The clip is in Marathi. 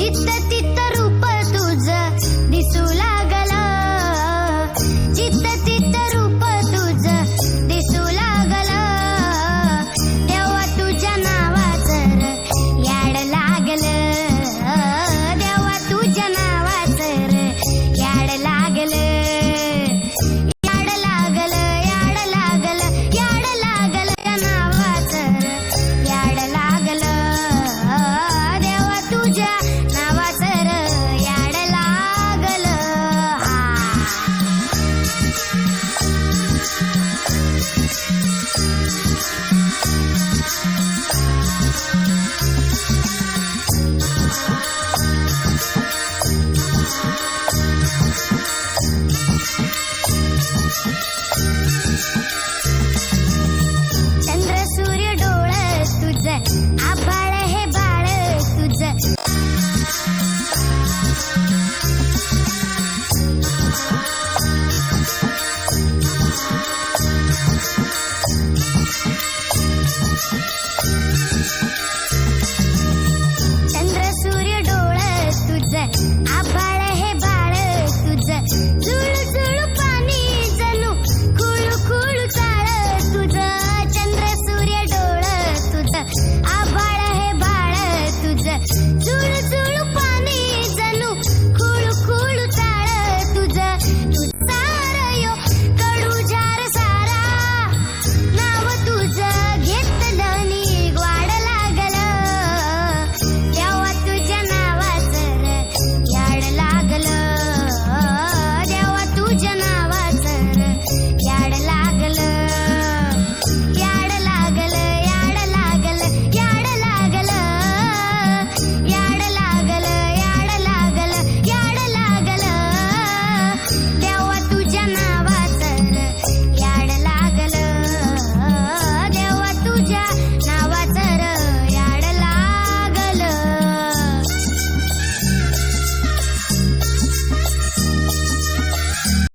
जित तित रूप तुझं दिसू लागला, जित तित रूप तुझं दिसू लागला, तेव्हा तुझ्या नावाचं र याड लागलं, तेव्हा तुझ्या नावाचं र याड लागलं, याड लागलं, याड लागलं, याड लागलं या नावाचं र याड लागलं, देवा तुझ्या नावाचं र याड लागलं. चंद्र सूर्य डोळ तुझं, आभाळ हे बाळ तुझं,